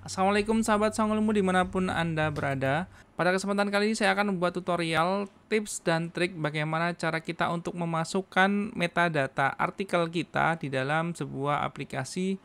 Assalamualaikum sahabat Sang Ilmu dimanapun Anda berada. Pada kesempatan kali ini saya akan membuat tutorial tips dan trik bagaimana cara kita untuk memasukkan metadata artikel kita di dalam sebuah aplikasi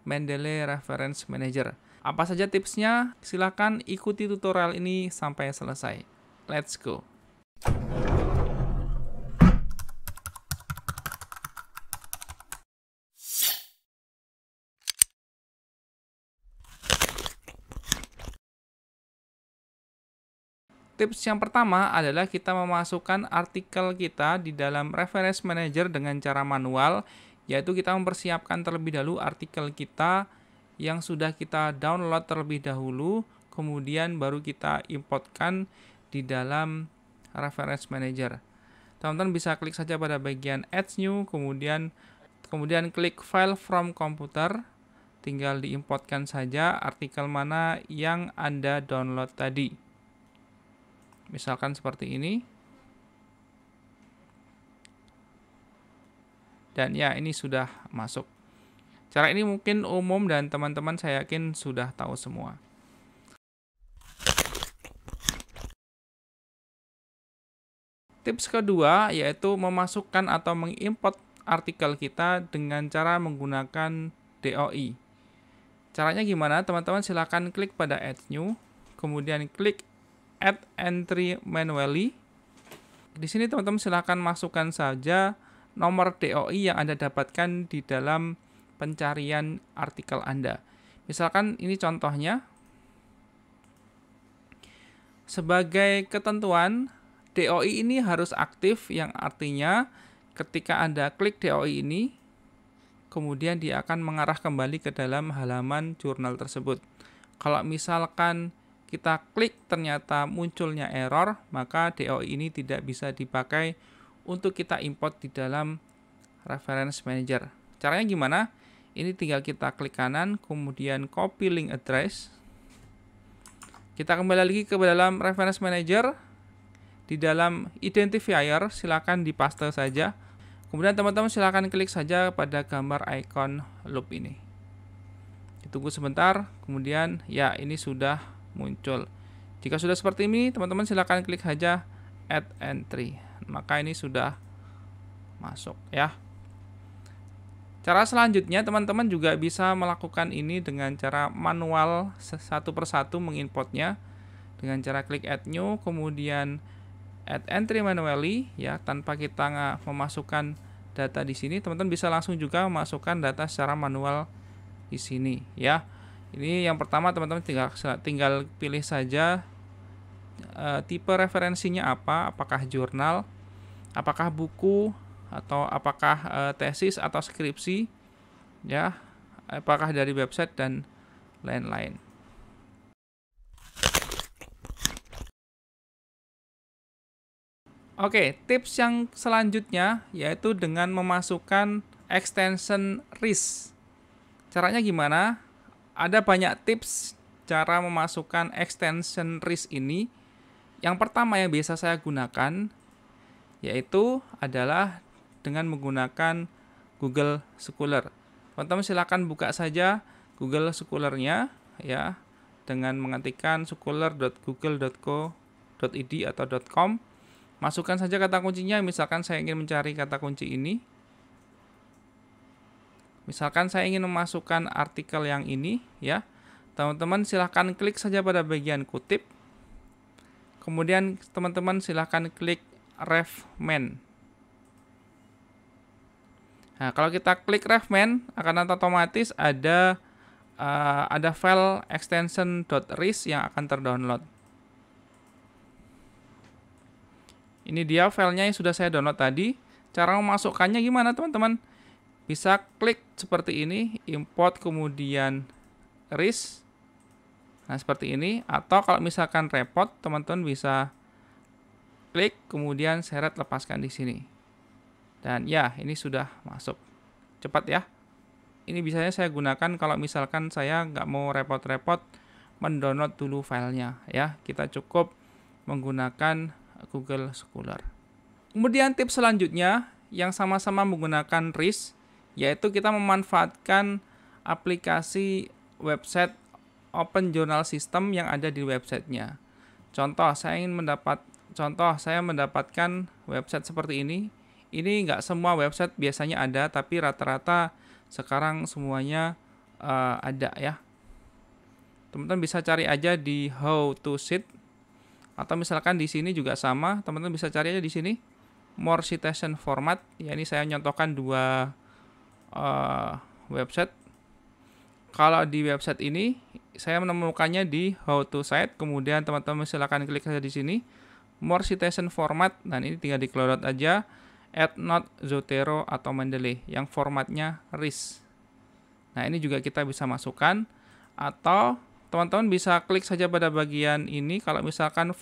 Mendeley Reference Manager. Apa saja tipsnya? Silakan ikuti tutorial ini sampai selesai. Let's go! Tips yang pertama adalah kita memasukkan artikel kita di dalam Reference Manager dengan cara manual, yaitu kita mempersiapkan terlebih dahulu artikel kita yang sudah kita download terlebih dahulu, kemudian baru kita importkan di dalam Reference Manager. Teman-teman bisa klik saja pada bagian Add New, kemudian klik File from Computer, tinggal diimportkan saja artikel mana yang Anda download tadi. Misalkan seperti ini. Dan ya, ini sudah masuk. Cara ini mungkin umum dan teman-teman saya yakin sudah tahu semua. Tips kedua yaitu memasukkan atau mengimport artikel kita dengan cara menggunakan DOI. Caranya gimana? Teman-teman silakan klik pada Add New, kemudian klik Add Entry Manually. Di sini teman-teman silakan masukkan saja nomor DOI yang Anda dapatkan di dalam pencarian artikel Anda. Misalkan ini contohnya. Sebagai ketentuan, DOI ini harus aktif, yang artinya ketika Anda klik DOI ini, kemudian dia akan mengarah kembali ke dalam halaman jurnal tersebut. Kalau misalkan kita klik ternyata munculnya error, maka DOI ini tidak bisa dipakai untuk kita import di dalam Reference Manager. Caranya gimana? Ini tinggal kita klik kanan, kemudian copy link address. Kita kembali lagi ke dalam Reference Manager. Di dalam identifier silakan dipaste saja. Kemudian teman-teman silakan klik saja pada gambar icon loop ini. Ditunggu sebentar, kemudian ya ini sudah muncul. Jika sudah seperti ini, teman-teman silakan klik saja Add Entry. Maka ini sudah masuk ya. Cara selanjutnya teman-teman juga bisa melakukan ini dengan cara manual satu persatu mengimportnya dengan cara klik Add New, kemudian Add Entry Manually ya, tanpa kita memasukkan data di sini. Teman-teman bisa langsung juga memasukkan data secara manual di sini ya. Ini yang pertama, teman-teman tinggal pilih saja tipe referensinya apa, apakah jurnal, apakah buku, atau apakah tesis atau skripsi, ya, apakah dari website dan lain-lain. Oke, tips yang selanjutnya yaitu dengan memasukkan extension RIS. Caranya gimana? Ada banyak tips cara memasukkan extension RIS ini. Yang pertama yang biasa saya gunakan yaitu adalah dengan menggunakan Google Scholar. Teman-teman silakan buka saja Google Scholar-nya ya, dengan mengetikkan scholar.google.co.id atau .com. Masukkan saja kata kuncinya, misalkan saya ingin mencari kata kunci ini. Misalkan saya ingin memasukkan artikel yang ini ya. Teman-teman silahkan klik saja pada bagian kutip. Kemudian teman-teman silahkan klik refman. Nah, kalau kita klik refman akan otomatis ada file extension.ris yang akan terdownload. Ini dia filenya yang sudah saya download tadi. Cara memasukkannya gimana teman-teman? Bisa klik seperti ini, import kemudian RIS. Nah, seperti ini. Atau kalau misalkan repot, teman-teman bisa klik kemudian seret lepaskan di sini. Dan ya, ini sudah masuk. Cepat ya. Ini biasanya saya gunakan kalau misalkan saya nggak mau repot-repot mendownload dulu filenya ya. Kita cukup menggunakan Google Scholar. Kemudian tips selanjutnya yang sama-sama menggunakan RIS, yaitu kita memanfaatkan aplikasi website open journal system yang ada di websitenya. Contoh, saya mendapatkan website seperti ini. Ini nggak semua website biasanya ada, tapi rata-rata sekarang semuanya ada ya. Teman-teman bisa cari aja di how to sheet, atau misalkan di sini juga sama. Teman-teman bisa cari aja di sini more citation format. Ya, ini saya contohkan dua website. Kalau di website ini saya menemukannya di how to site, kemudian teman-teman silakan klik saja di sini more citation format. Dan ini tinggal di-download aja EndNote, Zotero atau Mendeley yang formatnya RIS. Nah, ini juga kita bisa masukkan, atau teman-teman bisa klik saja pada bagian ini kalau misalkan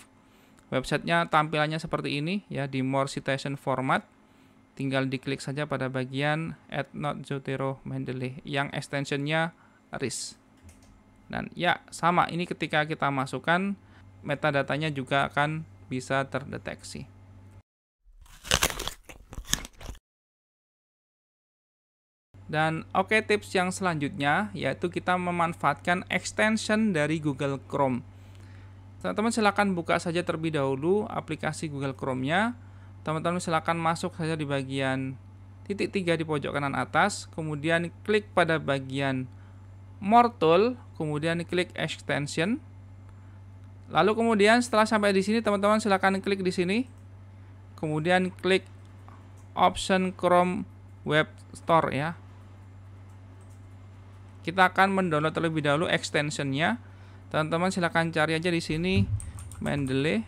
websitenya tampilannya seperti ini ya, di more citation format. Tinggal diklik saja pada bagian EndNote, Zotero, Mendeley yang extensionnya RIS. Dan ya sama, ini ketika kita masukkan metadatanya juga akan bisa terdeteksi. Dan oke, tips yang selanjutnya yaitu kita memanfaatkan extension dari Google Chrome. Teman-teman silakan buka saja terlebih dahulu aplikasi Google Chrome-nya. Teman-teman silakan masuk saja di bagian titik 3 di pojok kanan atas, kemudian klik pada bagian More Tool, kemudian klik Extension. Lalu kemudian setelah sampai di sini teman-teman silakan klik di sini. Kemudian klik Option Chrome Web Store ya. Kita akan mendownload terlebih dahulu extensionnya. Teman-teman silakan cari aja di sini Mendeley.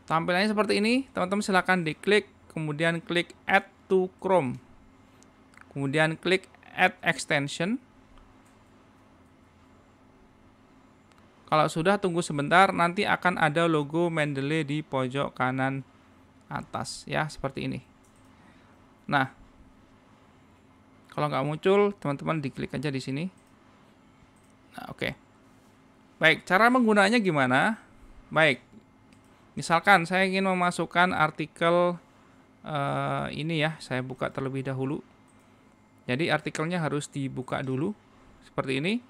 Tampilannya seperti ini. Teman-teman silakan diklik, kemudian klik Add to Chrome. Kemudian klik Add Extension. Kalau sudah, tunggu sebentar, nanti akan ada logo Mendeley di pojok kanan atas ya, seperti ini. Nah, kalau nggak muncul, teman-teman diklik aja di sini. Nah, oke. Baik, cara menggunakannya gimana? Baik, misalkan saya ingin memasukkan artikel ini ya, saya buka terlebih dahulu. Jadi artikelnya harus dibuka dulu seperti ini.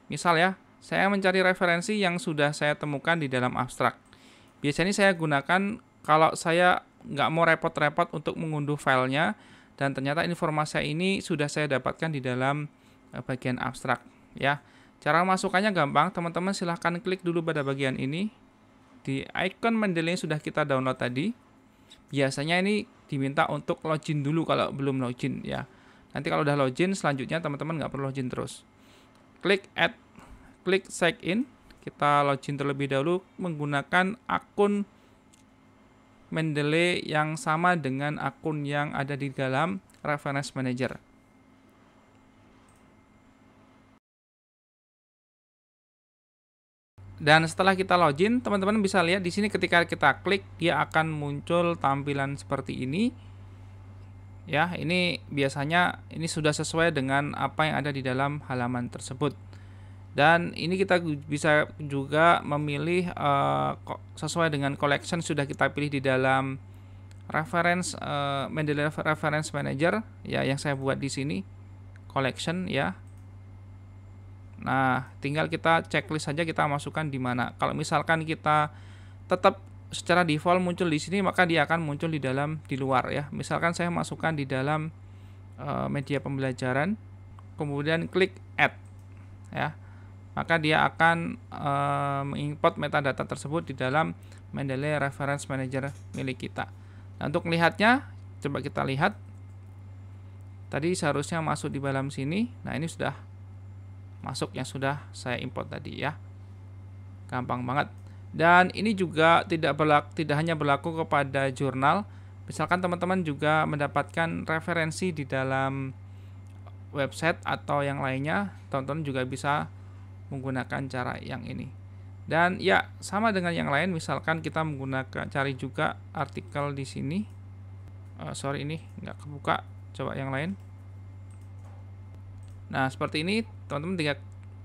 Misal ya, saya mencari referensi yang sudah saya temukan di dalam abstrak. Biasanya saya gunakan kalau saya nggak mau repot-repot untuk mengunduh filenya, dan ternyata informasi ini sudah saya dapatkan di dalam bagian abstrak ya. Cara masukkannya gampang, teman-teman silahkan klik dulu pada bagian ini di icon Mendeley yang sudah kita download tadi. Biasanya ini diminta untuk login dulu kalau belum login ya. Nanti kalau udah login, selanjutnya teman-teman nggak perlu login terus. Klik add, klik sign in. Kita login terlebih dahulu menggunakan akun Mendeley yang sama dengan akun yang ada di dalam Reference Manager. Dan setelah kita login, teman-teman bisa lihat di sini ketika kita klik, dia akan muncul tampilan seperti ini. Ya, ini biasanya ini sudah sesuai dengan apa yang ada di dalam halaman tersebut. Dan ini kita bisa juga memilih sesuai dengan collection sudah kita pilih di dalam reference Mendeley Reference Manager ya, yang saya buat di sini collection ya. Nah, tinggal kita checklist saja kita masukkan di mana. Kalau misalkan kita tetap secara default muncul di sini, maka dia akan muncul di luar ya. Misalkan saya masukkan di dalam media pembelajaran, kemudian klik add ya. Maka dia akan mengimport metadata tersebut di dalam Mendeley Reference Manager milik kita. Nah, untuk melihatnya, coba kita lihat. Tadi seharusnya masuk di dalam sini. Nah, ini sudah masuk yang sudah saya import tadi ya. Gampang banget. Dan ini juga tidak hanya berlaku kepada jurnal. Misalkan teman-teman juga mendapatkan referensi di dalam website atau yang lainnya, teman-teman juga bisa menggunakan cara yang ini. Dan ya, sama dengan yang lain, misalkan kita menggunakan cari juga artikel di sini. Sorry, ini nggak kebuka. Coba yang lain. Nah, seperti ini,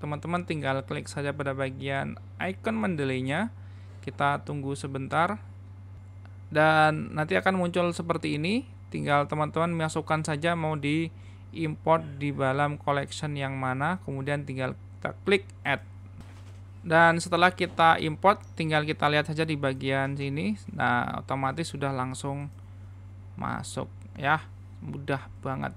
teman-teman tinggal klik saja pada bagian icon Mendeley-nya. Kita tunggu sebentar. Dan nanti akan muncul seperti ini. tinggal teman-teman masukkan saja mau di import di dalam collection yang mana, kemudian tinggal kita klik add. Dan setelah kita import, tinggal kita lihat saja di bagian sini. Nah, otomatis sudah langsung masuk ya, mudah banget.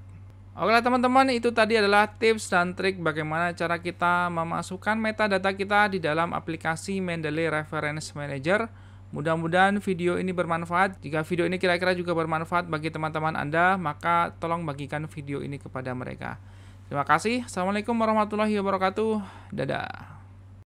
Oke teman-teman, itu tadi adalah tips dan trik bagaimana cara kita memasukkan metadata kita di dalam aplikasi Mendeley Reference Manager. Mudah-mudahan video ini bermanfaat. Jika video ini kira-kira juga bermanfaat bagi teman-teman Anda, maka tolong bagikan video ini kepada mereka. Terima kasih. Assalamualaikum warahmatullahi wabarakatuh. Dadah.